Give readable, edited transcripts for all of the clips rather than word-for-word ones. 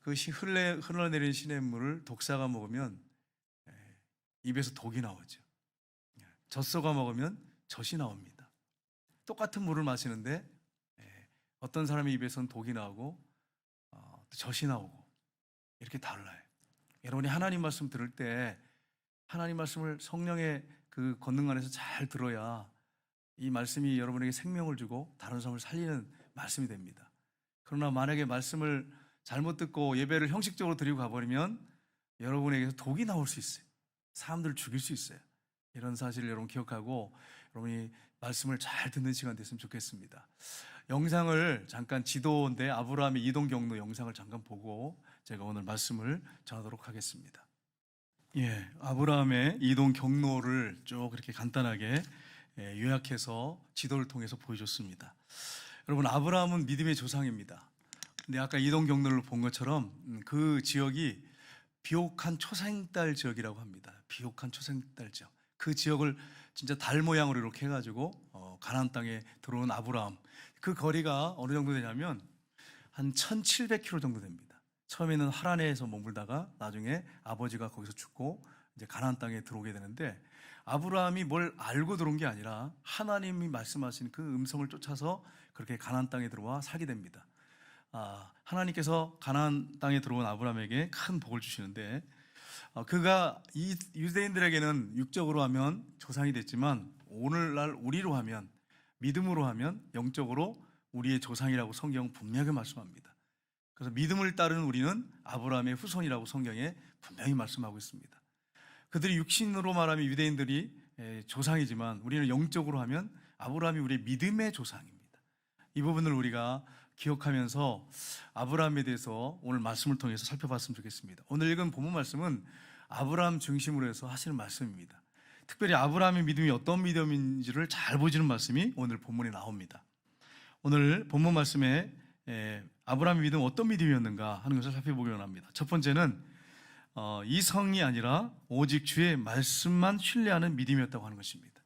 그 흘러내리는 시냇물을 독사가 먹으면 입에서 독이 나오죠. 젖소가 먹으면 젖이 나옵니다. 똑같은 물을 마시는데 어떤 사람의 입에서는 독이 나오고 젖이 나오고 이렇게 달라요. 여러분이 하나님 말씀 들을 때 하나님 말씀을 성령의 그 권능 안에서 잘 들어야 이 말씀이 여러분에게 생명을 주고 다른 사람을 살리는 말씀이 됩니다. 그러나 만약에 말씀을 잘못 듣고 예배를 형식적으로 드리고 가버리면 여러분에게서 독이 나올 수 있어요. 사람들을 죽일 수 있어요. 이런 사실을 여러분 기억하고 여러분이 말씀을 잘 듣는 시간 됐으면 좋겠습니다. 영상을 잠깐 지도인데 아브라함의 이동 경로 영상을 잠깐 보고 제가 오늘 말씀을 전하도록 하겠습니다. 아브라함의 이동 경로를 쭉 이렇게 간단하게 요약해서 지도를 통해서 보여줬습니다. 여러분, 아브라함은 믿음의 조상입니다. 근데 아까 이동 경로를 본 것처럼 그 지역이 비옥한 초생달 지역이라고 합니다. 비옥한 초생달 지역. 그 지역을 진짜 달 모양으로 이렇게 해가지고 가나안 땅에 들어온 아브라함. 그 거리가 어느 정도 되냐면 한 1700km 정도 됩니다. 처음에는 하란에서 머물다가 나중에 아버지가 거기서 죽고 이제 가나안 땅에 들어오게 되는데, 아브라함이 뭘 알고 들어온 게 아니라 하나님이 말씀하신 그 음성을 쫓아서 그렇게 가나안 땅에 들어와 살게 됩니다. 하나님께서 가나안 땅에 들어온 아브라함에게 큰 복을 주시는데, 그가 이 유대인들에게는 육적으로 하면 조상이 됐지만 오늘날 우리로 하면, 믿음으로 하면 영적으로 우리의 조상이라고 성경은 분명히 말씀합니다. 그래서 믿음을 따르는 우리는 아브라함의 후손이라고 성경에 분명히 말씀하고 있습니다. 그들이 육신으로 말하면 유대인들이 조상이지만 우리는 영적으로 하면 아브라함이 우리의 믿음의 조상입니다. 이 부분을 우리가 기억하면서 아브라함에 대해서 오늘 말씀을 통해서 살펴봤으면 좋겠습니다. 오늘 읽은 본문 말씀은 아브라함 중심으로 해서 하시는 말씀입니다. 특별히 아브라함의 믿음이 어떤 믿음인지를 잘 보여주는 말씀이 오늘 본문에 나옵니다. 오늘 본문 말씀에 아브라함의 믿음은 어떤 믿음이었는가 하는 것을 살펴보기 원합니다. 첫 번째는 이성이 아니라 오직 주의 말씀만 신뢰하는 믿음이었다고 하는 것입니다.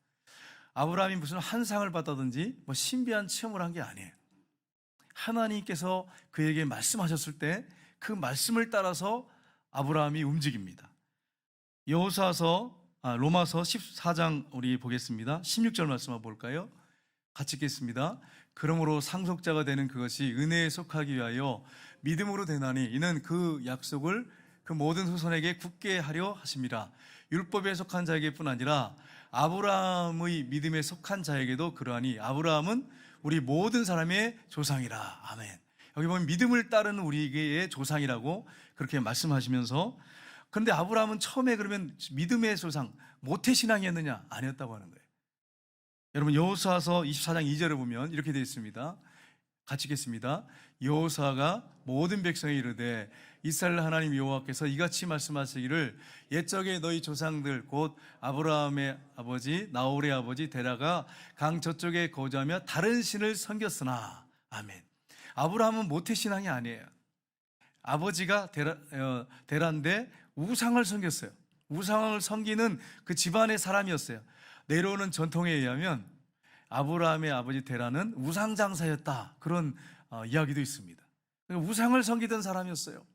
아브라함이 무슨 환상을 받다든지 신비한 체험을 한 게 아니에요. 하나님께서 그에게 말씀하셨을 때 그 말씀을 따라서 아브라함이 움직입니다. 로마서 14장 우리 보겠습니다. 16절 말씀 한번 볼까요? 같이 읽겠습니다. 그러므로 상속자가 되는 그것이 은혜에 속하기 위하여 믿음으로 되나니 이는 그 약속을 그 모든 후손에게 굳게 하려 하심이라. 율법에 속한 자에게뿐 아니라 아브라함의 믿음에 속한 자에게도 그러하니 아브라함은 우리 모든 사람의 조상이라. 아멘. 여기 보면 믿음을 따르는 우리의 조상이라고 그렇게 말씀하시면서, 그런데 아브라함은 처음에 그러면 믿음의 조상, 모태신앙이었느냐? 아니었다고 하는 거예요. 여러분, 여호수아서 24장 2절에 보면 이렇게 되어 있습니다. 같이 읽겠습니다. 여호수아가 모든 백성에 이르되 이스라엘 하나님 여호와께서 이같이 말씀하시기를 옛적에 너희 조상들 곧 아브라함의 아버지 나홀의 아버지 데라가 강 저쪽에 거주하며 다른 신을 섬겼으나. 아멘. 아브라함은 모태신앙이 아니에요. 아버지가 데라인데 우상을 섬겼어요. 우상을 섬기는 그 집안의 사람이었어요. 내려오는 전통에 의하면 아브라함의 아버지 데라는 우상장사였다, 그런 이야기도 있습니다. 우상을 섬기던 사람이었어요.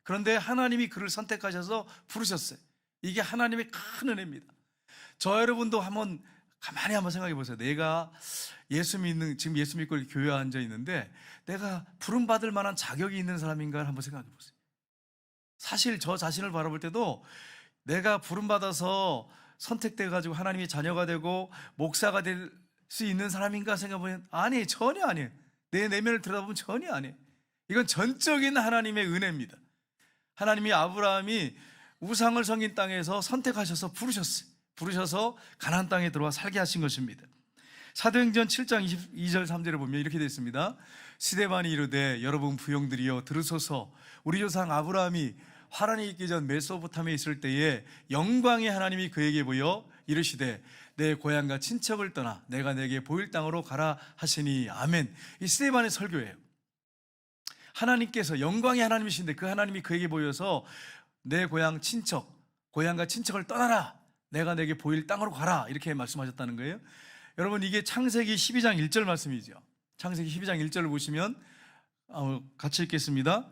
그런데 하나님이 그를 선택하셔서 부르셨어요. 이게 하나님의 큰 은혜입니다. 저 여러분도 가만히 한번 생각해 보세요. 내가 지금 예수 믿고 이렇게 교회에 앉아 있는데 내가 부름받을 만한 자격이 있는 사람인가 한번 생각해 보세요. 사실 저 자신을 바라볼 때도 내가 부름받아서 선택돼가지고 하나님의 자녀가 되고 목사가 될 수 있는 사람인가 생각해보면 아니, 전혀 아니에요. 내 내면을 들여다보면 전혀 아니에요. 이건 전적인 하나님의 은혜입니다. 하나님이 아브라함이 우상을 섬긴 땅에서 선택하셔서 부르셔서 가나안 땅에 들어와 살게 하신 것입니다. 사도행전 7장 22절 3절에 보면 이렇게 되어 있습니다. 스데반이 이르되 여러분 부형들이여 들으소서. 우리 조상 아브라함이 화란에 있기 전 메소포타미아에 있을 때에 영광의 하나님이 그에게 보여 이르시되 내 고향과 친척을 떠나 내가 내게 보일 땅으로 가라 하시니. 아멘. 이 스데반의 설교예요. 하나님께서 영광의 하나님이신데 그 하나님이 그에게 보여서 내 고향과 친척을 떠나라, 내가 내게 보일 땅으로 가라, 이렇게 말씀하셨다는 거예요. 여러분, 이게 창세기 12장 1절 말씀이죠. 창세기 12장 1절을 보시면 같이 읽겠습니다.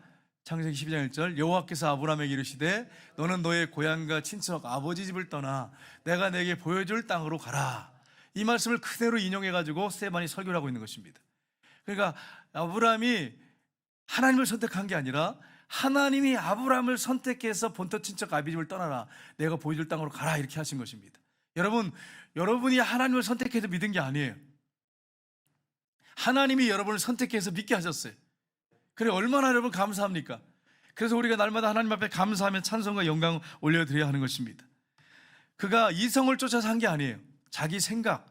창세기 12장 1절, 여호와께서 아브라함에게 이르시되 너는 너의 고향과 친척 아버지 집을 떠나 내가 내게 보여줄 땅으로 가라. 이 말씀을 그대로 인용해가지고 스데반이 설교를 하고 있는 것입니다. 그러니까 아브라함이 하나님을 선택한 게 아니라 하나님이 아브라함을 선택해서 본토 친척 아비 집을 떠나라, 내가 보여줄 땅으로 가라, 이렇게 하신 것입니다. 여러분이 하나님을 선택해서 믿은 게 아니에요. 하나님이 여러분을 선택해서 믿게 하셨어요. 그래, 얼마나 여러분 감사합니까? 그래서 우리가 날마다 하나님 앞에 감사하며 찬송과 영광을 올려드려야 하는 것입니다. 그가 이성을 쫓아서 한 게 아니에요. 자기 생각,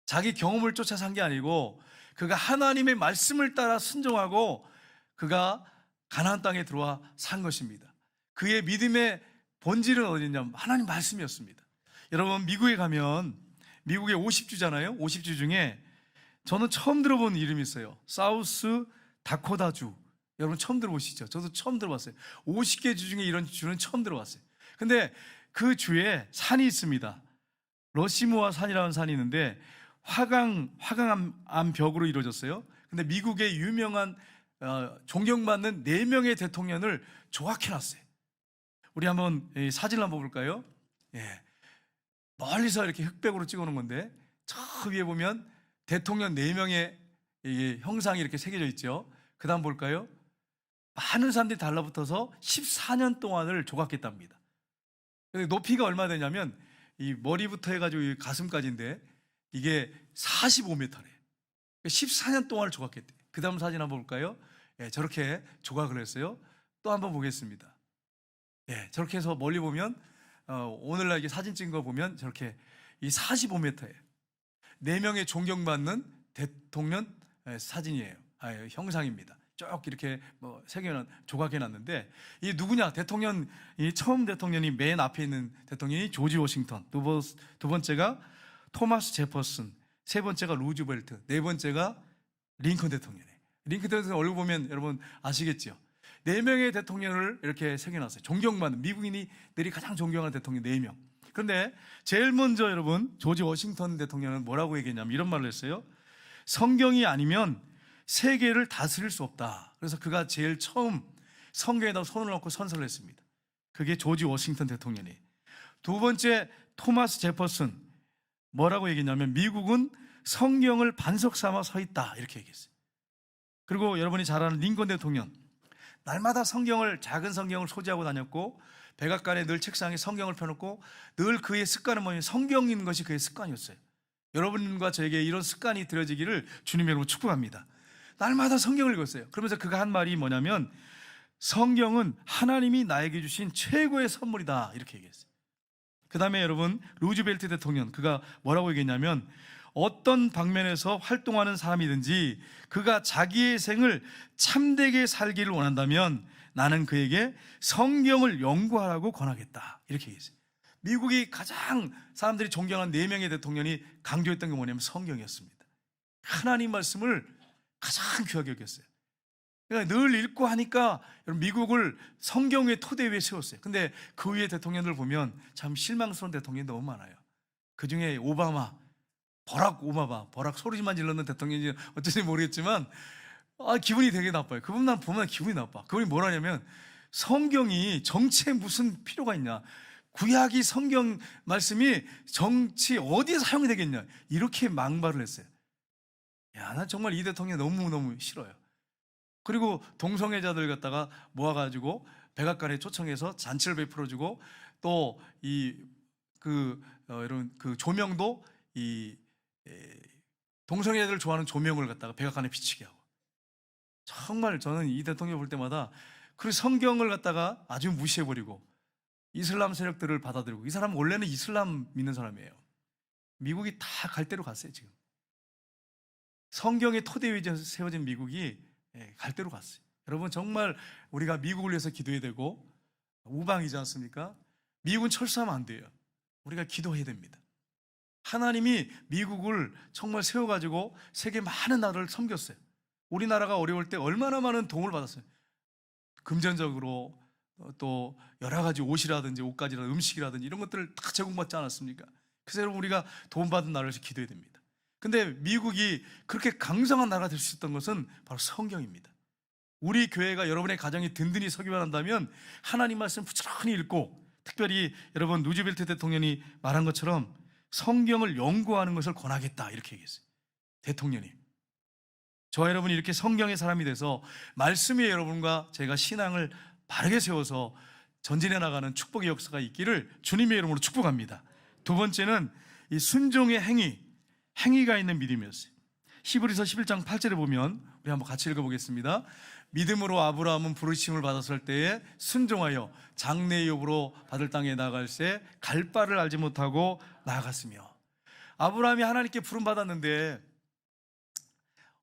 자기 경험을 쫓아서 한 게 아니고 그가 하나님의 말씀을 따라 순종하고 그가 가나안 땅에 들어와 산 것입니다. 그의 믿음의 본질은 어디냐면 하나님 말씀이었습니다. 여러분, 미국에 가면 미국의 50주잖아요. 50주 중에 저는 처음 들어본 이름이 있어요. 사우스 다코타주. 여러분 처음 들어보시죠? 저도 처음 들어봤어요. 50개 주 중에 이런 주는 처음 들어봤어요. 근데 그 주에 산이 있습니다. 러시무아 산이라는 산이 있는데 화강암 벽으로 이루어졌어요. 근데 미국의 유명한 존경받는 4명의 대통령을 조각해놨어요. 우리 한번 사진을 한번 볼까요? 예. 멀리서 이렇게 흑백으로 찍어놓은 건데 저 위에 보면 대통령 4명의 형상이 이렇게 새겨져 있죠. 그 다음 볼까요? 많은 사람들이 달라붙어서 14년 동안을 조각했답니다. 높이가 얼마 되냐면 이 머리부터 해가지고 이 가슴까지인데 이게 45m래. 14년 동안을 조각했대. 그 다음 사진 한번 볼까요? 예, 저렇게 조각을 했어요. 또 한번 보겠습니다. 예, 저렇게 해서 멀리 보면 오늘날 이게 사진 찍은 거 보면 저렇게 이 45m예요. 4명의 존경받는 대통령 사진이에요. 형상입니다. 쭉 이렇게 조각해 놨는데 이 누구냐? 이 처음 대통령이 맨 앞에 있는 대통령이 조지 워싱턴, 두 번째가 토마스 제퍼슨, 세 번째가 루즈벨트, 네 번째가 링컨 대통령이에요. 링컨 대통령 얼굴 보면 여러분 아시겠죠? 4명의 대통령을 이렇게 새겨놨어요. 존경받는 미국인들이 가장 존경하는 대통령 4명. 그런데 제일 먼저 여러분 조지 워싱턴 대통령은 뭐라고 얘기했냐면 이런 말을 했어요. 성경이 아니면 세계를 다스릴 수 없다. 그래서 그가 제일 처음 성경에다 손을 얹고 선서를 했습니다. 그게 조지 워싱턴 대통령이. 두 번째 토마스 제퍼슨 뭐라고 얘기했냐면 미국은 성경을 반석 삼아 서 있다, 이렇게 얘기했어요. 그리고 여러분이 잘 아는 링컨 대통령, 날마다 작은 성경을 소지하고 다녔고 백악관에 늘 책상에 성경을 펴놓고 늘 그의 습관은 뭐냐면 성경 읽는 것이 그의 습관이었어요. 여러분과 저에게 이런 습관이 들여지기를 주님 여러분 축복합니다. 날마다 성경을 읽었어요. 그러면서 그가 한 말이 뭐냐면 성경은 하나님이 나에게 주신 최고의 선물이다, 이렇게 얘기했어요. 그 다음에 여러분 루즈벨트 대통령, 그가 뭐라고 얘기했냐면 어떤 방면에서 활동하는 사람이든지 그가 자기의 생을 참되게 살기를 원한다면 나는 그에게 성경을 연구하라고 권하겠다, 이렇게 얘기했어요. 미국이 가장 사람들이 존경한 4명의 대통령이 강조했던 게 뭐냐면 성경이었습니다. 하나님 말씀을 가장 귀하게 여겼어요. 그러니까 늘 읽고 하니까 미국을 성경의 토대 위에 세웠어요. 근데 그 위에 대통령들 보면 참 실망스러운 대통령이 너무 많아요. 그 중에 버락 소리만 질렀는 대통령이 어쩐지 모르겠지만 기분이 되게 나빠요. 그분만 보면 기분이 나빠. 그분이 뭐라냐면 성경이 정치에 무슨 필요가 있냐, 구약이 성경 말씀이 정치 어디에 사용이 되겠냐, 이렇게 망발을 했어요. 나 정말 이 대통령 너무너무 싫어요. 그리고 동성애자들 갖다가 모아가지고 백악관에 초청해서 잔치를 베풀어주고 또 여러분 그 조명도 동성애자들 좋아하는 조명을 갖다가 백악관에 비치게 하고, 정말 저는 이 대통령 볼 때마다 그 성경을 갖다가 아주 무시해버리고 이슬람 세력들을 받아들이고, 이 사람은 원래는 이슬람 믿는 사람이에요. 미국이 다 갈 대로 갔어요. 지금 성경의 토대 위에 세워진 미국이 갈 대로 갔어요. 여러분 정말 우리가 미국을 위해서 기도해야 되고, 우방이지 않습니까? 미국은 철수하면 안 돼요. 우리가 기도해야 됩니다. 하나님이 미국을 정말 세워가지고 세계 많은 나라를 섬겼어요. 우리나라가 어려울 때 얼마나 많은 도움을 받았어요. 금전적으로, 또 여러 가지 옷이라든지 옷가지라든지 음식이라든지 이런 것들을 다 제공받지 않았습니까? 그래서 여러분 우리가 도움받은 나라를 위해서 기도해야 됩니다. 근데 미국이 그렇게 강성한 나라가 될 수 있었던 것은 바로 성경입니다. 우리 교회가 여러분의 가정이 든든히 서기만 한다면 하나님 말씀 부지런히 읽고, 특별히 여러분 루즈벨트 대통령이 말한 것처럼 성경을 연구하는 것을 권하겠다, 이렇게 얘기했어요. 대통령이. 저와 여러분이 이렇게 성경의 사람이 돼서 말씀 위에 여러분과 제가 신앙을 바르게 세워서 전진해 나가는 축복의 역사가 있기를 주님의 이름으로 축복합니다. 두 번째는 이 순종의 행위가 있는 믿음이었어요. 히브리서 11장 8절에 보면 우리 한번 같이 읽어보겠습니다. 믿음으로 아브라함은 부르심을 받았을 때에 순종하여 장래 욥으로 받을 땅에 나갈새 갈 바를 알지 못하고 나아갔으며. 아브라함이 하나님께 부름 받았는데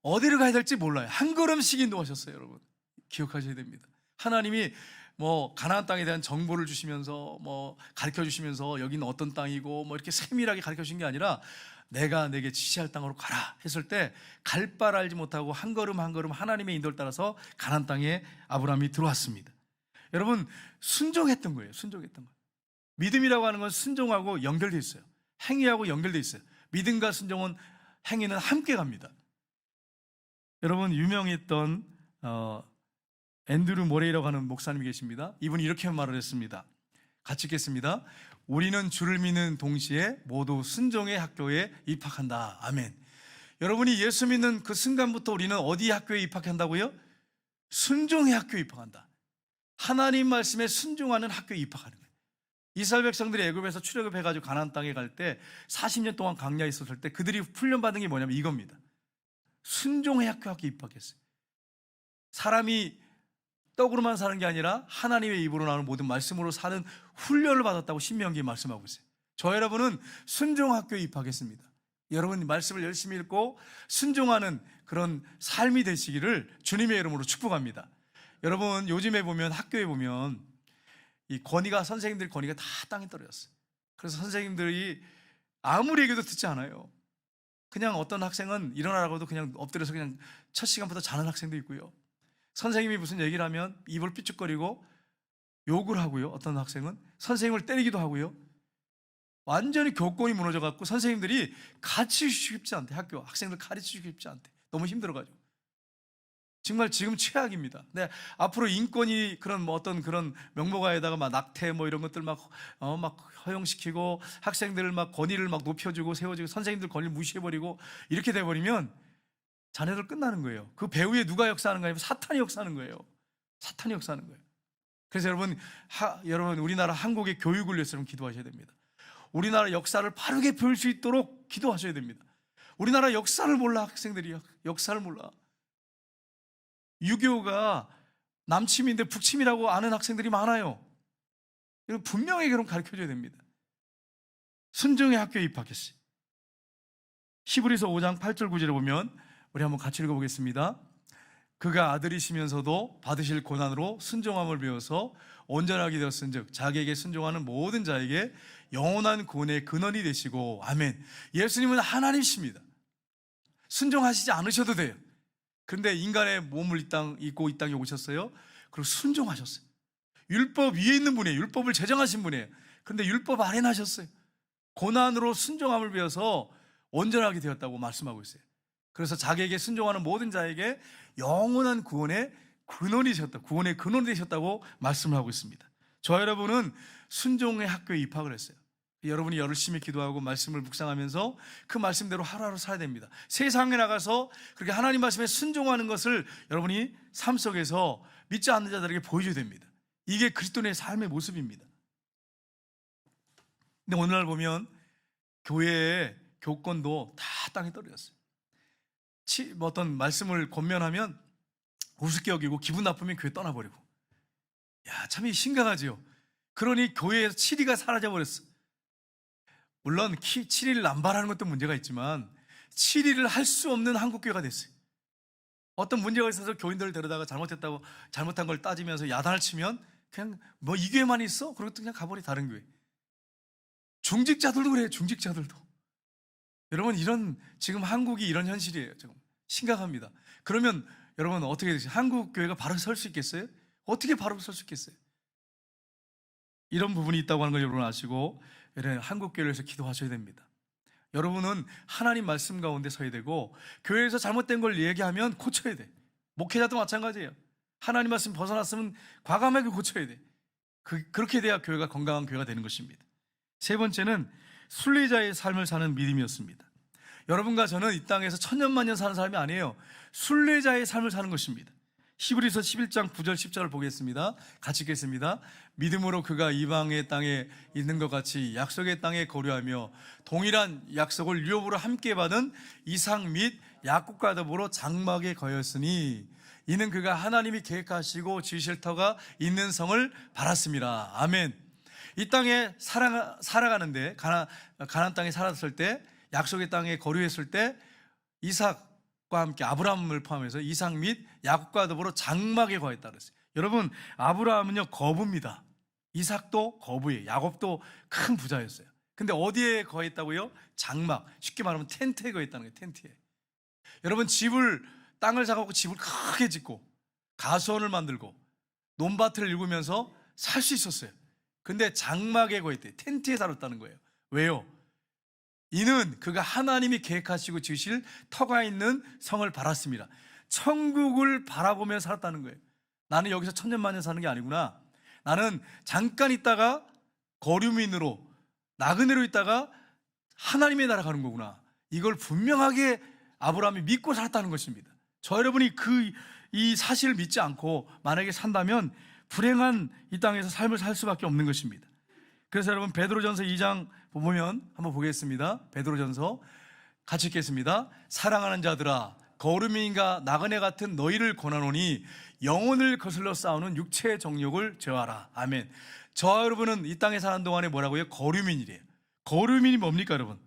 어디를 가야 될지 몰라요. 한 걸음씩 인도하셨어요. 여러분 기억하셔야 됩니다. 하나님이 가나안 땅에 대한 정보를 주시면서 가르쳐 주시면서 여기는 어떤 땅이고 이렇게 세밀하게 가르쳐 주신 게 아니라 내가 내게 지시할 땅으로 가라 했을 때 갈 바를 알지 못하고 한 걸음 한 걸음 하나님의 인도를 따라서 가나안 땅에 아브라함이 들어왔습니다. 여러분 순종했던 거예요. 순종했던 거예요. 믿음이라고 하는 건 순종하고 연결되어 있어요. 행위하고 연결되어 있어요. 믿음과 순종은, 행위는 함께 갑니다. 여러분 유명했던 앤드류 모레이라고 하는 목사님이 계십니다. 이분이 이렇게 말을 했습니다. 같이 읽겠습니다. 우리는 주를 믿는 동시에 모두 순종의 학교에 입학한다. 아멘. 여러분이 예수 믿는 그 순간부터 우리는 어디 학교에 입학한다고요? 순종의 학교에 입학한다. 하나님 말씀에 순종하는 학교에 입학하는 거예요. 이스라엘 백성들이 애굽에서 출애굽해가지고 가나안 땅에 갈 때 40년 동안 광야에 있었을 때 그들이 훈련받은 게 뭐냐면 이겁니다. 순종의 학교에 입학했어요. 사람이 떡으로만 사는 게 아니라 하나님의 입으로 나오는 모든 말씀으로 사는 훈련을 받았다고 신명기에 말씀하고 있어요. 저 여러분은 순종학교에 입학했습니다. 여러분 말씀을 열심히 읽고 순종하는 그런 삶이 되시기를 주님의 이름으로 축복합니다. 여러분 요즘에 보면 학교에 보면 이 선생님들 권위가 다 땅에 떨어졌어요. 그래서 선생님들이 아무리 얘기도 듣지 않아요. 그냥 어떤 학생은 일어나라고도 그냥 엎드려서 그냥 첫 시간부터 자는 학생도 있고요. 선생님이 무슨 얘기를 하면 입을 삐죽거리고 욕을 하고요. 어떤 학생은 선생님을 때리기도 하고요. 완전히 교권이 무너져갖고 선생님들이 가르치기 쉽지 않대. 학생들 가르치기 쉽지 않대. 너무 힘들어가지고. 정말 지금 최악입니다. 네, 앞으로 인권이 어떤 그런 명목하에다가 낙태 이런 것들 막 허용시키고 학생들을 권위를 높여주고 세워주고 선생님들 권위를 무시해버리고 이렇게 돼버리면 자녀들 끝나는 거예요. 그 배후에 누가 역사하는 거냐면 사탄이 역사하는 거예요. 사탄이 역사하는 거예요. 그래서 여러분 우리나라 한국의 교육을 위해서 기도하셔야 됩니다. 우리나라 역사를 바르게 배울 수 있도록 기도하셔야 됩니다. 우리나라 역사를 몰라. 학생들이 역사를 몰라. 6.25가 남침인데 북침이라고 아는 학생들이 많아요. 이건 분명히 그럼 가르쳐줘야 됩니다. 순종의 학교에 입학했어요. 히브리서 5장 8절 9절에 보면 우리 한번 같이 읽어보겠습니다. 그가 아들이시면서도 받으실 고난으로 순종함을 배워서 온전하게 되었은즉 자기에게 순종하는 모든 자에게 영원한 구원의 근원이 되시고. 아멘. 예수님은 하나님이십니다. 순종하시지 않으셔도 돼요. 그런데 인간의 몸을 입고 이 땅에 오셨어요. 그리고 순종하셨어요. 율법 위에 있는 분이에요. 율법을 제정하신 분이에요. 그런데 율법 아래 나셨어요. 고난으로 순종함을 배워서 온전하게 되었다고 말씀하고 있어요. 그래서 자기에게 순종하는 모든 자에게 영원한 구원의 근원이 되셨다고 말씀을 하고 있습니다. 저 여러분은 순종의 학교에 입학을 했어요. 여러분이 열심히 기도하고 말씀을 묵상하면서 그 말씀대로 하루하루 살아야 됩니다. 세상에 나가서 그렇게 하나님 말씀에 순종하는 것을 여러분이 삶 속에서 믿지 않는 자들에게 보여줘야 됩니다. 이게 그리스도인의 삶의 모습입니다. 근데 오늘날 보면 교회의 교권도 다 땅에 떨어졌어요. 어떤 말씀을 권면하면 우습게 여기고 기분 나쁘면 교회 떠나버리고. 참 심각하지요. 그러니 교회에서 치리가 사라져버렸어. 물론 치리를 남발하는 것도 문제가 있지만 치리를 할 수 없는 한국교회가 됐어요. 어떤 문제가 있어서 교인들을 데려다가 잘못한 걸 따지면서 야단을 치면 그냥 이 교회만 있어? 그리고 또 그냥 가버리 다른 교회. 중직자들도 그래요. 중직자들도. 여러분 지금 한국이 이런 현실이에요. 지금 심각합니다. 그러면 여러분 어떻게 되세요? 한국 교회가 바로 설 수 있겠어요? 어떻게 바로 설 수 있겠어요? 이런 부분이 있다고 하는 걸 여러분 아시고 한국 교회에서 기도하셔야 됩니다. 여러분은 하나님 말씀 가운데 서야 되고 교회에서 잘못된 걸 얘기하면 고쳐야 돼. 목회자도 마찬가지예요. 하나님 말씀 벗어났으면 과감하게 고쳐야 돼. 그렇게 돼야 교회가 건강한 교회가 되는 것입니다. 세 번째는 순례자의 삶을 사는 믿음이었습니다. 여러분과 저는 이 땅에서 천년만년 사는 사람이 아니에요. 순례자의 삶을 사는 것입니다. 히브리서 11장 9절 10절을 보겠습니다. 같이 읽겠습니다. 믿음으로 그가 이방의 땅에 있는 것 같이 약속의 땅에 거류하며 동일한 약속을 유업으로 함께 받은 이삭 및 야곱과 더불어 장막에 거였으니 이는 그가 하나님이 계획하시고 지으실 터가 있는 성을 바랐습니다. 아멘. 이 땅에 살아가는데 가나안 땅에 살았을 때, 약속의 땅에 거류했을 때 이삭과 함께 아브라함을 포함해서 이삭 및 야곱과 더불어 장막에 거했다 그랬어요. 여러분, 아브라함은요 거부입니다. 이삭도 거부예요. 야곱도 큰 부자였어요. 근데 어디에 거했다고요? 장막, 쉽게 말하면 텐트에 거했다는 거예요. 텐트에. 여러분, 땅을 사갖고 집을 크게 짓고 가수원을 만들고 논밭을 일구면서 살 수 있었어요. 근데 장막에 거했대요. 텐트에 살았다는 거예요. 왜요? 이는 그가 하나님이 계획하시고 지으실 터가 있는 성을 바랐습니다. 천국을 바라보며 살았다는 거예요. 나는 여기서 천년만년 사는 게 아니구나. 나는 잠깐 있다가 거류민으로 나그네로 있다가 하나님의 나라 가는 거구나. 이걸 분명하게 아브라함이 믿고 살았다는 것입니다. 저 여러분이 이 사실을 믿지 않고 만약에 산다면 불행한 이 땅에서 삶을 살 수밖에 없는 것입니다. 그래서 여러분, 베드로전서 2장 보면 한번 보겠습니다. 베드로전서 같이 읽겠습니다. 사랑하는 자들아, 거류민과 나그네 같은 너희를 권하노니 영혼을 거슬러 싸우는 육체의 정욕을 제어하라. 아멘. 저 여러분은 이 땅에 사는 동안에 뭐라고요? 거류민이래요. 거류민이 뭡니까 여러분?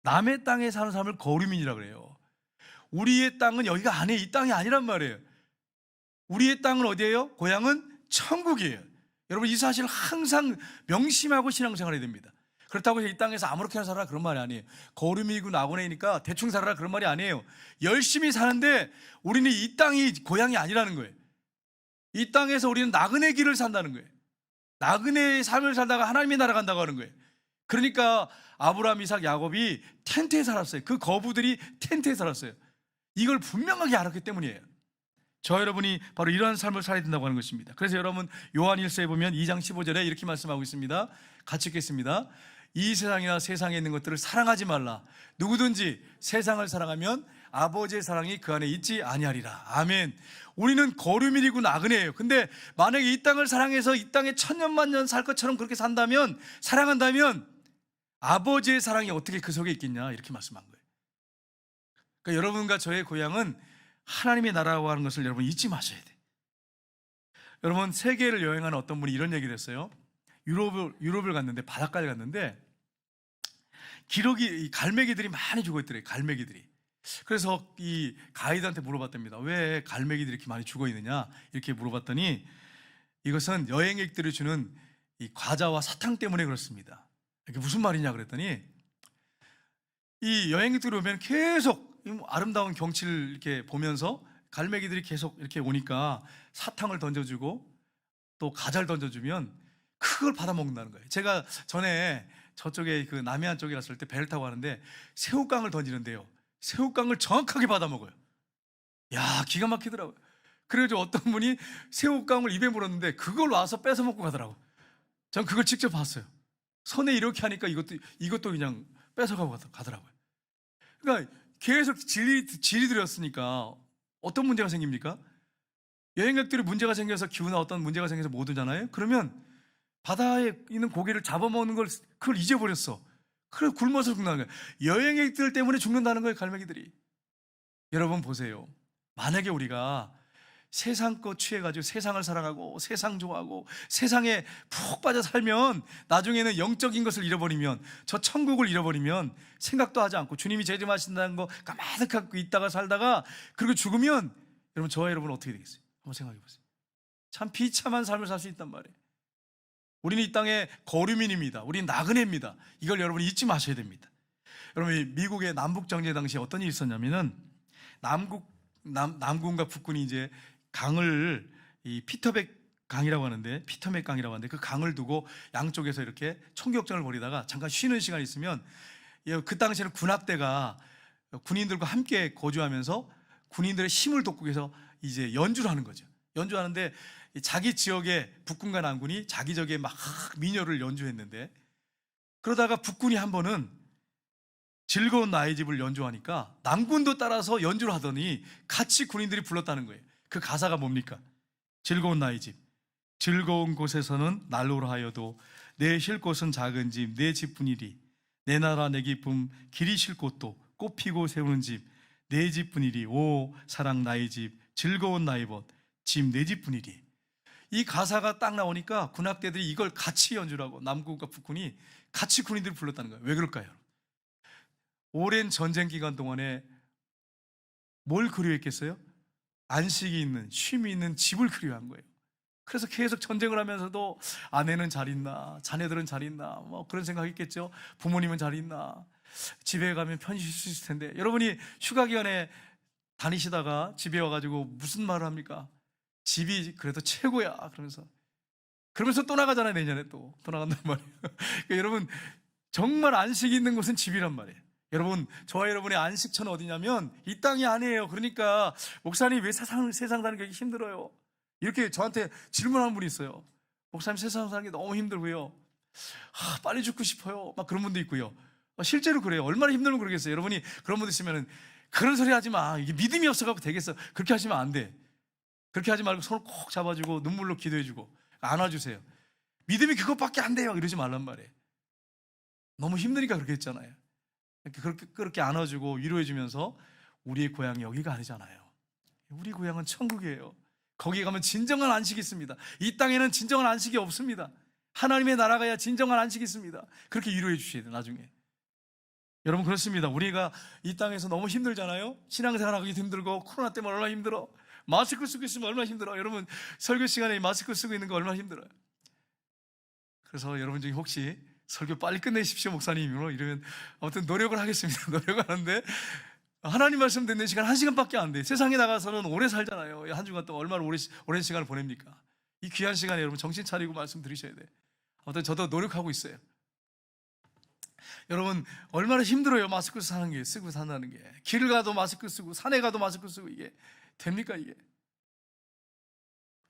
남의 땅에 사는 사람을 거류민이라고 그래요. 우리의 땅은 여기가 아니에요. 이 땅이 아니란 말이에요. 우리의 땅은 어디예요? 고향은 천국이에요. 여러분, 이 사실을 항상 명심하고 신앙생활해야 됩니다. 그렇다고 해서 이 땅에서 아무렇게나 살아라 그런 말이 아니에요. 거류민이고 나그네니까 대충 살아라 그런 말이 아니에요. 열심히 사는데 우리는 이 땅이 고향이 아니라는 거예요. 이 땅에서 우리는 나그네 길을 산다는 거예요. 나그네의 삶을 살다가 하나님의 나라 간다고 하는 거예요. 그러니까 아브라함, 이삭, 야곱이 텐트에 살았어요. 그 거부들이 텐트에 살았어요. 이걸 분명하게 알았기 때문이에요. 저 여러분이 바로 이러한 삶을 살아야 된다고 하는 것입니다. 그래서 여러분, 요한일서에 보면 2장 15절에 이렇게 말씀하고 있습니다. 같이 읽겠습니다. 이 세상이나 세상에 있는 것들을 사랑하지 말라. 누구든지 세상을 사랑하면 아버지의 사랑이 그 안에 있지 아니하리라. 아멘. 우리는 거류민이고 나그네예요. 근데 만약에 이 땅을 사랑해서 이 땅에 천년만년 살 것처럼 그렇게 산다면, 사랑한다면 아버지의 사랑이 어떻게 그 속에 있겠냐, 이렇게 말씀한 거예요. 그러니까 여러분과 저의 고향은 하나님의 나라라고 하는 것을 여러분 잊지 마셔야 돼. 여러분, 세계를 여행하는 어떤 분이 이런 얘기를 했어요. 유럽을 갔는데, 바닷가를 갔는데 이 갈매기들이 많이 죽어 있더래요. 갈매기들이. 그래서 이 가이드한테 물어봤답니다. 왜 갈매기들이 이렇게 많이 죽어 있느냐, 이렇게 물어봤더니 이것은 여행객들이 주는 이 과자와 사탕 때문에 그렇습니다. 이게 무슨 말이냐 그랬더니, 이 여행객들이 오면 계속 아름다운 경치를 이렇게 보면서 갈매기들이 계속 이렇게 오니까 사탕을 던져주고 또 과자를 던져주면 그걸 받아 먹는다는 거예요. 제가 전에 저쪽에 그 남해안 쪽에 갔을 때 배를 타고 가는데 새우깡을 던지는데요, 새우깡을 정확하게 받아 먹어요. 야, 기가 막히더라고요. 그래가지고 어떤 분이 새우깡을 입에 물었는데 그걸 와서 뺏어 먹고 가더라고요. 전 그걸 직접 봤어요. 손에 이렇게 하니까 이것도 그냥 뺏어가고 가더라고요. 그러니까 계속 질이 들였으니까 어떤 문제가 생깁니까? 여행객들이 문제가 생겨서 기후나 어떤 문제가 생겨서 못 오잖아요. 그러면 바다에 있는 고기를 잡아먹는 그걸 잊어버렸어. 그래 굶어서 죽는다는 거예요. 여행객들 때문에 죽는다는 거예요, 갈매기들이. 여러분 보세요. 만약에 우리가 세상 것 취해가지고 세상을 사랑하고 세상 좋아하고 세상에 푹 빠져 살면 나중에는 영적인 것을 잃어버리면, 저 천국을 잃어버리면 생각도 하지 않고 주님이 재림하신다는 거 가만히 갖고 있다가 살다가 그리고 죽으면 여러분, 저와 여러분 어떻게 되겠어요? 한번 생각해 보세요. 참 비참한 삶을 살 수 있단 말이에요. 우리는 이 땅의 거류민입니다. 우리는 나그네입니다. 이걸 여러분이 잊지 마셔야 됩니다. 여러분, 미국의 남북정제 당시에 어떤 일이 있었냐면은 남군과 북군이 이제 강을, 이 피터백 강이라고 하는데, 피터맥 강이라고 하는데 그 강을 두고 양쪽에서 이렇게 총격전을 벌이다가 잠깐 쉬는 시간이 있으면, 그 당시에는 군악대가 군인들과 함께 거주하면서 군인들의 힘을 돋구기 위해서 이제 연주를 하는 거죠. 연주하는데 자기 지역의 북군과 남군이 자기 지역에 막 민요를 연주했는데, 그러다가 북군이 한 번은 즐거운 나의 집을 연주하니까 남군도 따라서 연주를 하더니 같이 군인들이 불렀다는 거예요. 그 가사가 뭡니까? 즐거운 나의 집, 즐거운 곳에서는 난로를 하여도 내 쉴 곳은 작은 집, 내 집뿐이리. 내 나라 내 기쁨, 길이 쉴 곳도 꽃 피고 세우는 집, 내 집뿐이리. 오 사랑 나의 집, 즐거운 나의 벗, 집 내 집뿐이리. 이 가사가 딱 나오니까 군악대들이 이걸 같이 연주하고 남군과 북군이 같이 군인들을 불렀다는 거예요. 왜 그럴까요? 오랜 전쟁 기간 동안에 뭘 그리워했겠어요? 안식이 있는, 쉼이 있는 집을 그리워한 거예요. 그래서 계속 전쟁을 하면서도 아내는 잘 있나, 자녀들은 잘 있나, 뭐 그런 생각했겠죠. 부모님은 잘 있나, 집에 가면 편히 쉴 수 있을 텐데. 여러분이 휴가 기간에 다니시다가 집에 와가지고 무슨 말을 합니까? 집이 그래도 최고야 그러면서 또 나가잖아요. 내년에 또 나간단 말이에요. 그러니까 여러분, 정말 안식이 있는 곳은 집이란 말이에요. 여러분, 저와 여러분의 안식처는 어디냐면 이 땅이 아니에요. 그러니까 목사님 왜 세상 사는 게 힘들어요? 이렇게 저한테 질문하는 분이 있어요. 목사님, 세상 사는 게 너무 힘들고요, 빨리 죽고 싶어요, 막 그런 분도 있고요. 실제로 그래요. 얼마나 힘들면 그러겠어요. 여러분이 그런 분들 있으면 그런 소리 하지 마, 이게 믿음이 없어갖고 되겠어, 그렇게 하시면 안 돼. 그렇게 하지 말고 손을 콕 잡아주고 눈물로 기도해주고 안아주세요. 믿음이 그것밖에 안 돼요, 이러지 말란 말이에요. 너무 힘드니까 그렇게 했잖아요. 그렇게 안아주고 위로해주면서 우리의 고향이 여기가 아니잖아요. 우리 고향은 천국이에요. 거기 가면 진정한 안식이 있습니다. 이 땅에는 진정한 안식이 없습니다. 하나님의 나라가야 진정한 안식이 있습니다. 그렇게 위로해 주셔야 돼요, 나중에. 여러분, 그렇습니다. 우리가 이 땅에서 너무 힘들잖아요. 신앙생활하기도 힘들고, 코로나 때문에 얼마나 힘들어. 마스크 쓰고 있으면 얼마나 힘들어. 여러분, 설교 시간에 마스크 쓰고 있는 거 얼마나 힘들어요. 그래서 여러분 중에 혹시 설교 빨리 끝내십시오, 목사님으로 이러면 아무튼 노력을 하겠습니다. 노력하는데 하나님 말씀 듣는 시간 1시간밖에 안 돼. 세상에 나가서는 오래 살잖아요. 한 주간 또 얼마나 오랜 시간을 보냅니까? 이 귀한 시간에 여러분 정신 차리고 말씀 들으셔야 돼. 아무튼 저도 노력하고 있어요. 여러분, 얼마나 힘들어요, 마스크 쓰고 산다는 게. 길을 가도 마스크 쓰고, 산에 가도 마스크 쓰고, 이게 됩니까, 이게?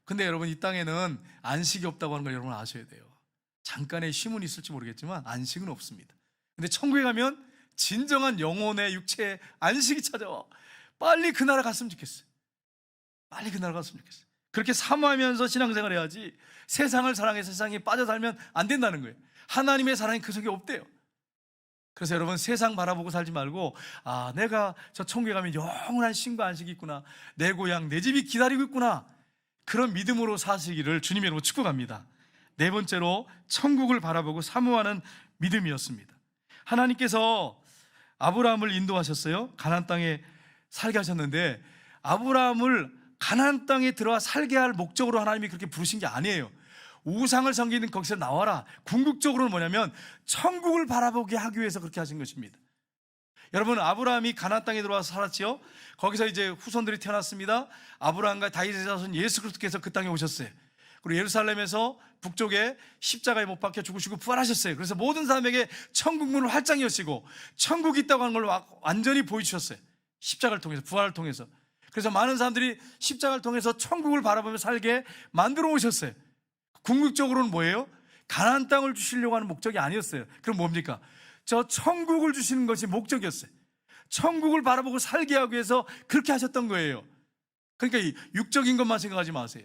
근데 여러분, 이 땅에는 안식이 없다고 하는 걸 여러분 아셔야 돼요. 잠깐의 쉼은 있을지 모르겠지만 안식은 없습니다. 근데 천국에 가면 진정한 영혼의 육체의 안식이 찾아와. 빨리 그 나라 갔으면 좋겠어요. 빨리 그 나라 갔으면 좋겠어요. 그렇게 사모하면서 신앙생활 해야지, 세상을 사랑해서 세상에 빠져 살면 안 된다는 거예요. 하나님의 사랑이 그 속에 없대요. 그래서 여러분, 세상 바라보고 살지 말고, 내가 저 천국에 가면 영원한 쉼과 안식이 있구나, 내 고향 내 집이 기다리고 있구나, 그런 믿음으로 사시기를 주님의 이름으로 축복합니다. 네 번째로, 천국을 바라보고 사모하는 믿음이었습니다. 하나님께서 아브라함을 인도하셨어요. 가나안 땅에 살게 하셨는데, 아브라함을 가나안 땅에 들어와 살게 할 목적으로 하나님이 그렇게 부르신 게 아니에요. 우상을 섬기는 거기서 나와라. 궁극적으로는 뭐냐면 천국을 바라보게 하기 위해서 그렇게 하신 것입니다. 여러분, 아브라함이 가나안 땅에 들어와서 살았지요. 거기서 이제 후손들이 태어났습니다. 아브라함과 다윗의 자손 예수 그리스도께서 그 땅에 오셨어요. 그리고 예루살렘에서 북쪽에 십자가에 못 박혀 죽으시고 부활하셨어요. 그래서 모든 사람에게 천국 문을 활짝 여시고 천국이 있다고 하는 걸 완전히 보여주셨어요. 십자가를 통해서, 부활을 통해서. 그래서 많은 사람들이 십자가를 통해서 천국을 바라보며 살게 만들어 오셨어요. 궁극적으로는 뭐예요? 가나안 땅을 주시려고 하는 목적이 아니었어요. 그럼 뭡니까? 저 천국을 주시는 것이 목적이었어요. 천국을 바라보고 살게 하기 위해서 그렇게 하셨던 거예요. 그러니까 이 육적인 것만 생각하지 마세요.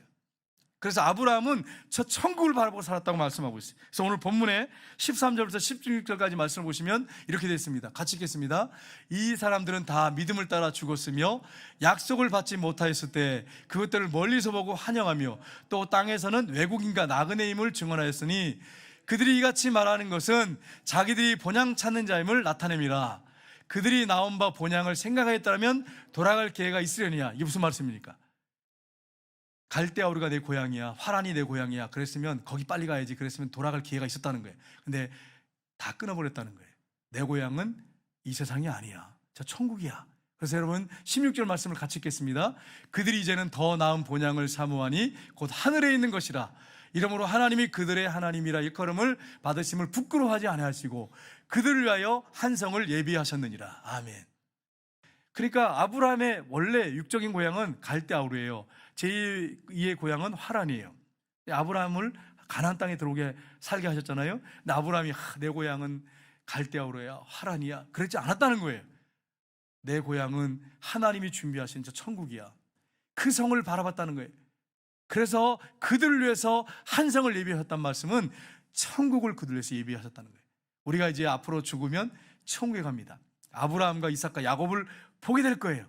그래서 아브라함은 저 천국을 바라보고 살았다고 말씀하고 있어요. 그래서 오늘 본문에 13절부터 16절까지 말씀을 보시면 이렇게 되어 있습니다. 같이 읽겠습니다. 이 사람들은 다 믿음을 따라 죽었으며 약속을 받지 못하였을 때 그것들을 멀리서 보고 환영하며 또 땅에서는 외국인과 나그네임을 증언하였으니 그들이 이같이 말하는 것은 자기들이 본향 찾는 자임을 나타냄이라. 그들이 나온 바 본향을 생각하였다면 돌아갈 기회가 있으려니야. 이게 무슨 말씀입니까? 갈대아우르가 내 고향이야, 화란이 내 고향이야, 그랬으면 거기 빨리 가야지, 그랬으면 돌아갈 기회가 있었다는 거예요. 근데 다 끊어버렸다는 거예요. 내 고향은 이 세상이 아니야, 저 천국이야. 그래서 여러분 16절 말씀을 같이 읽겠습니다. 그들이 이제는 더 나은 본향을 사모하니 곧 하늘에 있는 것이라. 이러므로 하나님이 그들의 하나님이라 일컬음을 받으심을 부끄러워하지 아니하시고 그들을 위하여 한 성을 예비하셨느니라. 아멘. 그러니까 아브라함의 원래 육적인 고향은 갈대아우르예요. 제2의 고향은 하란이에요. 아브라함을 가나안 땅에 들어오게 살게 하셨잖아요. 근데 아브라함이 내 고향은 갈대아우로야, 하란이야, 그랬지 않았다는 거예요. 내 고향은 하나님이 준비하신 저 천국이야. 그 성을 바라봤다는 거예요. 그래서 그들을 위해서 한 성을 예비하셨단 말씀은 천국을 그들을 위해서 예비하셨다는 거예요. 우리가 이제 앞으로 죽으면 천국에 갑니다. 아브라함과 이삭과 야곱을 보게 될 거예요.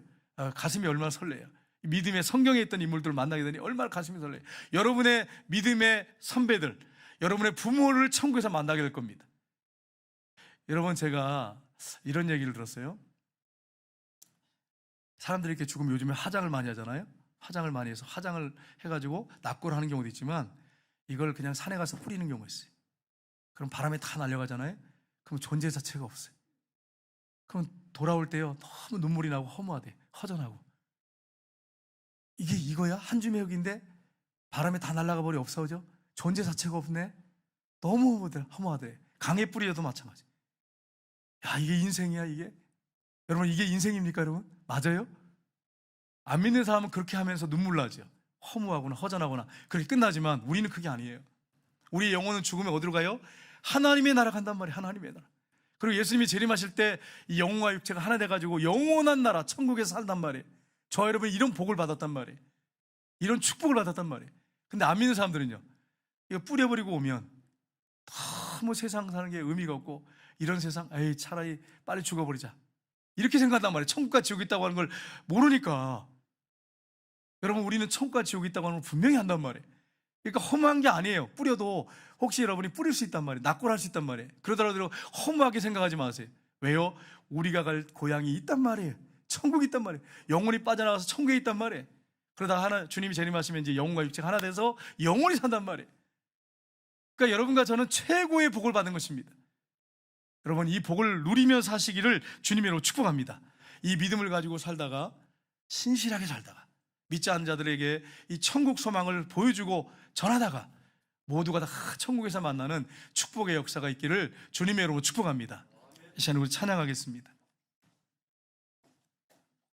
가슴이 얼마나 설레요. 믿음의 성경에 있던 인물들을 만나게 되니 얼마나 가슴이 설레요. 여러분의 믿음의 선배들, 여러분의 부모를 천국에서 만나게 될 겁니다. 여러분, 제가 이런 얘기를 들었어요. 사람들이 이렇게 죽으면 요즘에 화장을 많이 하잖아요. 화장을 많이 해서 화장을 해가지고 납골을 하는 경우도 있지만 이걸 그냥 산에 가서 뿌리는 경우가 있어요. 그럼 바람에 다 날려가잖아요. 그럼 존재 자체가 없어요. 그럼 돌아올 때요, 너무 눈물이 나고 허무하대, 허전하고. 이게 이거야? 한 줌의 흙인데 바람에 다 날아가 버리 없어져? 존재 자체가 없네? 너무 허무하대. 강에 뿌리여도 마찬가지. 야, 이게 인생이야, 이게? 여러분, 이게 인생입니까, 여러분? 맞아요? 안 믿는 사람은 그렇게 하면서 눈물 나죠. 허무하거나 허전하거나 그렇게 끝나지만 우리는 그게 아니에요. 우리의 영혼은 죽으면 어디로 가요? 하나님의 나라 간단 말이에요. 하나님의 나라. 그리고 예수님이 재림하실 때 이 영혼과 육체가 하나 돼가지고 영원한 나라 천국에서 살단 말이에요. 저 여러분 이런 복을 받았단 말이에요. 이런 축복을 받았단 말이에요. 근데 안 믿는 사람들은요, 이거 뿌려버리고 오면 너무 세상 사는 게 의미가 없고 이런 세상, 에이 차라리 빨리 죽어버리자, 이렇게 생각한단 말이에요. 천국과 지옥이 있다고 하는 걸 모르니까. 여러분, 우리는 천국과 지옥이 있다고 하는 걸 분명히 한단 말이에요. 그러니까 허무한 게 아니에요. 뿌려도 혹시 여러분이 뿌릴 수 있단 말이에요. 납골할 수 있단 말이에요. 그러더라도 허무하게 생각하지 마세요. 왜요? 우리가 갈 고향이 있단 말이에요. 천국이 있단 말이에요. 영혼이 빠져나가서 천국에 있단 말이에요. 그러다 주님이 재림하시면 이제 영혼과 육체가 하나 돼서 영원히 산단 말이에요. 그러니까 여러분과 저는 최고의 복을 받은 것입니다. 여러분, 이 복을 누리며 사시기를 주님으로 축복합니다. 이 믿음을 가지고 살다가, 신실하게 살다가, 믿지 않는 자들에게 이 천국 소망을 보여주고 전하다가 모두가 다 천국에서 만나는 축복의 역사가 있기를 주님의 이름으로 축복합니다. 이 시간에 우리 찬양하겠습니다.